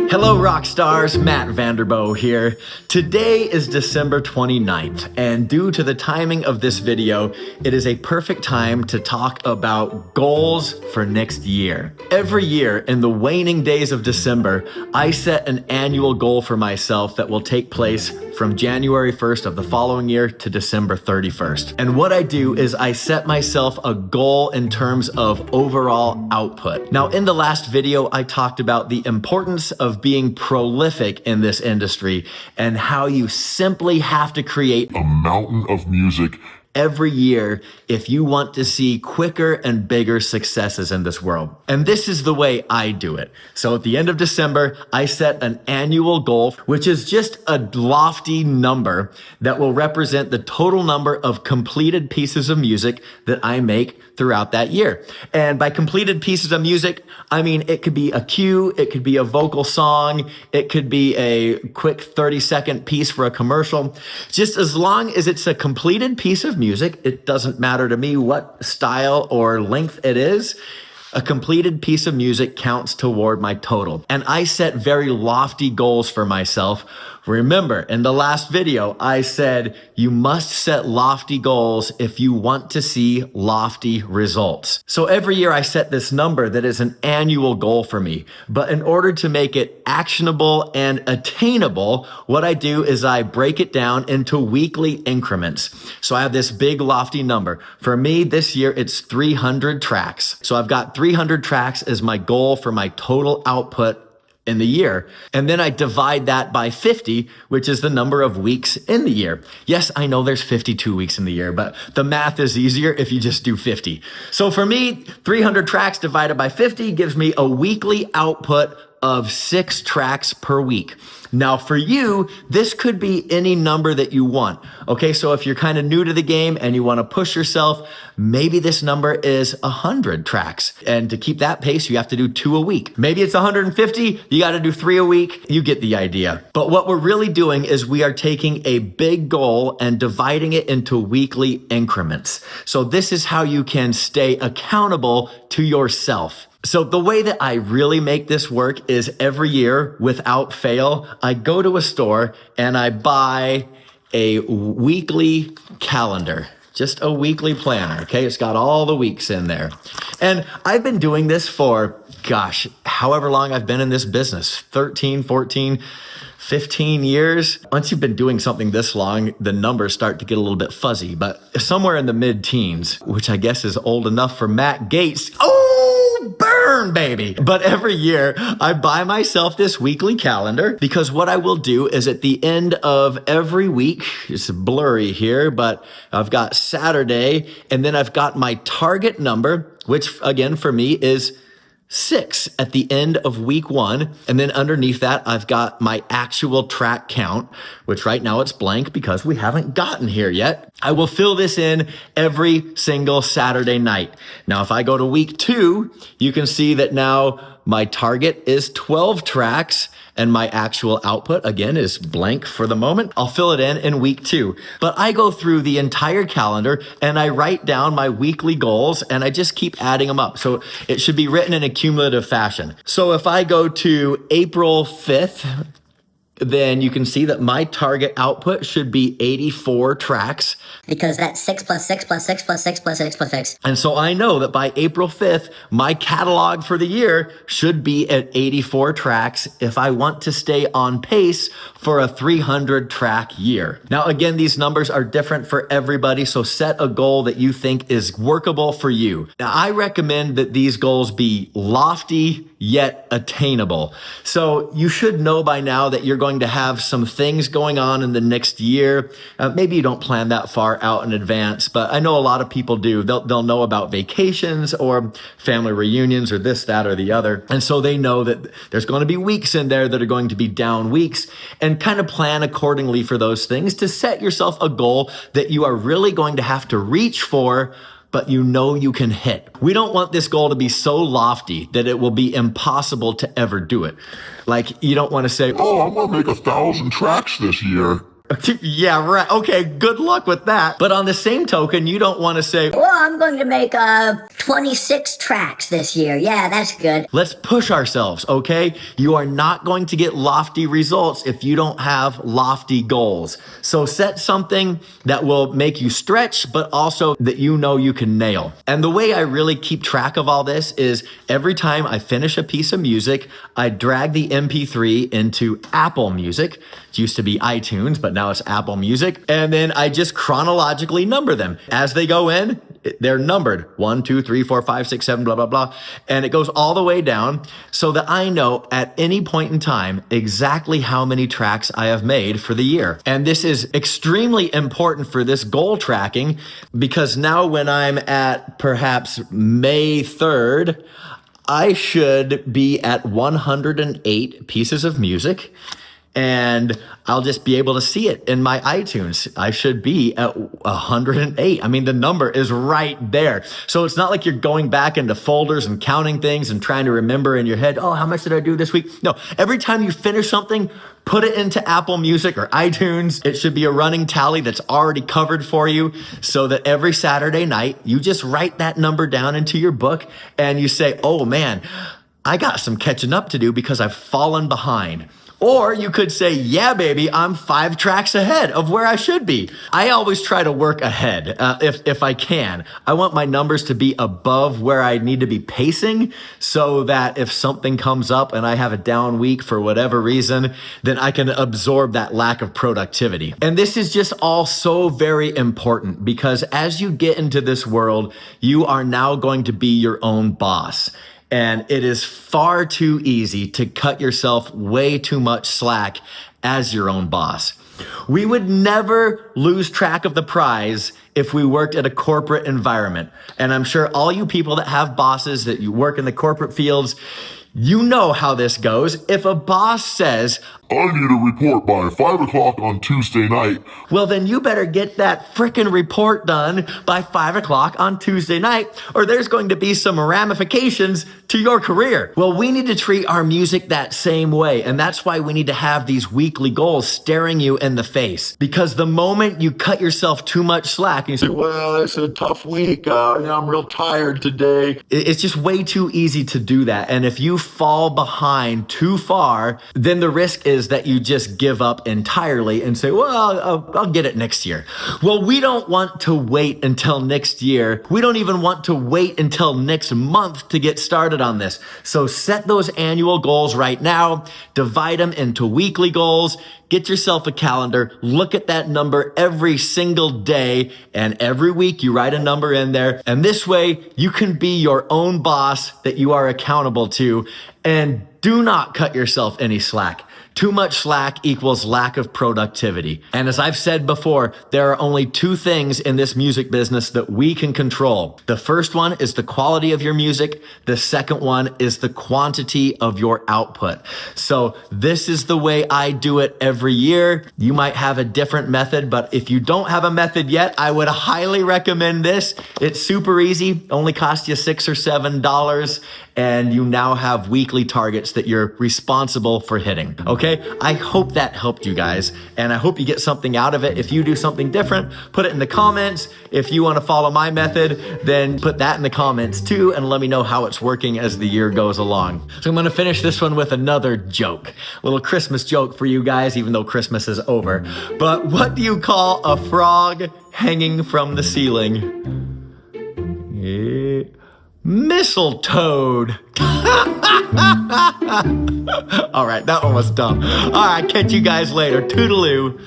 Hello rock stars, Matt Vanderbo here. Today is December 29th, and due to the timing of this video, it is a perfect time to talk about goals for next year. Every year in the waning days of December, I set an annual goal for myself that will take place from January 1st of the following year to December 31st. And what I do is I set myself a goal in terms of overall output. Now, in the last video, I talked about the importance of being prolific in this industry and how you simply have to create a mountain of music every year if you want to see quicker and bigger successes in this world. And this is the way I do it. So at the end of December, I set an annual goal, which is just a lofty number that will represent the total number of completed pieces of music that I make throughout that year. And by completed pieces of music, I mean, it could be a cue, it could be a vocal song, it could be a quick 30-second piece for a commercial. Just as long as it's a completed piece of music, it doesn't matter to me what style or length it is. A completed piece of music counts toward my total. And I set very lofty goals for myself. Remember, in the last video, I said you must set lofty goals if you want to see lofty results. So every year I set this number that is an annual goal for me. But in order to make it actionable and attainable, what I do is I break it down into weekly increments. So I have this big lofty number. For me, this year, it's 300 tracks. So I've got 300 tracks as my goal for my total output in the year. And then I divide that by 50, which is the number of weeks in the year. Yes, I know there's 52 weeks in the year, but the math is easier if you just do 50. So for me, 300 tracks divided by 50 gives me a weekly output of 6 tracks per week. Now for you, this could be any number that you want. Okay, so if you're kind of new to the game and you want to push yourself, maybe this number is 100 tracks. And to keep that pace, you have to do 2 a week. Maybe it's 150, you got to do 3 a week. You get the idea. But what we're really doing is we are taking a big goal and dividing it into weekly increments. So this is how you can stay accountable to yourself. So the way that I really make this work is every year, without fail, I go to a store and I buy a weekly calendar, just a weekly planner, okay? It's got all the weeks in there. And I've been doing this for, gosh, however long I've been in this business, 13, 14, 15 years. Once you've been doing something this long, the numbers start to get a little bit fuzzy, but somewhere in the mid-teens, which I guess is old enough for Matt Gaetz. Burn, baby. But every year I buy myself this weekly calendar because what I will do is at the end of every week, it's blurry here, but I've got Saturday and then I've got my target number, which again for me is 6 at the end of week 1. And then underneath that, I've got my actual track count, which right now it's blank because we haven't gotten here yet. I will fill this in every single Saturday night. Now, if I go to week 2, you can see that now my target is 12 tracks and my actual output, again, is blank for the moment. I'll fill it in week 2. But I go through the entire calendar and I write down my weekly goals and I just keep adding them up. So it should be written in a cumulative fashion. So if I go to April 5th, then you can see that my target output should be 84 tracks. Because that's 6 plus 6 plus 6 plus 6 plus 6 plus 6. And so I know that by April 5th, my catalog for the year should be at 84 tracks if I want to stay on pace for a 300 track year. Now, again, these numbers are different for everybody, so set a goal that you think is workable for you. Now, I recommend that these goals be lofty yet attainable. So you should know by now that you're going to have some things going on in the next year. Maybe you don't plan that far out in advance, but I know a lot of people do. They'll know about vacations or family reunions or this, that, or the other. And so they know that there's going to be weeks in there that are going to be down weeks, and kind of plan accordingly for those things to set yourself a goal that you are really going to have to reach for, but you know you can hit. We don't want this goal to be so lofty that it will be impossible to ever do it. Like, you don't want to say, I'm gonna make 1,000 tracks this year. Yeah, right. Okay, good luck with that. But on the same token, you don't want to say, Well, I'm going to make 26 tracks this year. Yeah, that's good. let's push ourselves, okay? You are not going to get lofty results if you don't have lofty goals. So set something that will make you stretch, but also that you know you can nail. And the way I really keep track of all this is every time I finish a piece of music, I drag the MP3 into Apple Music. It used to be iTunes, but now it's Apple Music. And then I just chronologically number them. As they go in, they're numbered 1, 2, 3, 4, 5, 6, 7, blah, blah, blah. And it goes all the way down so that I know at any point in time exactly how many tracks I have made for the year. And this is extremely important for this goal tracking because now when I'm at perhaps May 3rd, I should be at 108 pieces of music. And I'll just be able to see it in my iTunes. I should be at 108. I mean, the number is right there. So it's not like you're going back into folders and counting things and trying to remember in your head, oh, how much did I do this week? No, every time you finish something, put it into Apple Music or iTunes. It should be a running tally that's already covered for you so that every Saturday night, you just write that number down into your book and you say, oh man, I got some catching up to do because I've fallen behind. Or you could say, yeah, baby, I'm 5 tracks ahead of where I should be. I always try to work ahead if I can. I want my numbers to be above where I need to be pacing so that if something comes up and I have a down week for whatever reason, then I can absorb that lack of productivity. And this is just all so very important because as you get into this world, you are now going to be your own boss. And it is far too easy to cut yourself way too much slack as your own boss. We would never lose track of the prize if we worked at a corporate environment. And I'm sure all you people that have bosses that you work in the corporate fields, you know how this goes. If a boss says, I need a report by 5 o'clock on Tuesday night. well, then you better get that frickin' report done by 5 o'clock on Tuesday night, or there's going to be some ramifications to your career. Well, we need to treat our music that same way. And that's why we need to have these weekly goals staring you in the face. Because the moment you cut yourself too much slack and you say, well, it's a tough week. I'm real tired today. It's just way too easy to do that. And if you fall behind too far, then the risk is that you just give up entirely and say, well, I'll get it next year. Well, we don't want to wait until next year. We don't even want to wait until next month to get started on this. So set those annual goals right now, divide them into weekly goals, get yourself a calendar, look at that number every single day, and every week you write a number in there. And this way you can be your own boss that you are accountable to, and do not cut yourself any slack. Too much slack equals lack of productivity. And as I've said before, there are only 2 things in this music business that we can control. The first one is the quality of your music. The second one is the quantity of your output. So this is the way I do it every year. You might have a different method, but if you don't have a method yet, I would highly recommend this. It's super easy, only costs you $6 or $7. And you now have weekly targets that you're responsible for hitting. Okay? I hope that helped you guys, and I hope you get something out of it. If you do something different, put it in the comments. If you want to follow my method, then put that in the comments too, and let me know how it's working as the year goes along. So I'm going to finish this one with another joke. A little Christmas joke for you guys, even though Christmas is over. But what do you call a frog hanging from the ceiling? Mistletoe. All right, that one was dumb. All right, catch you guys later. Toodaloo.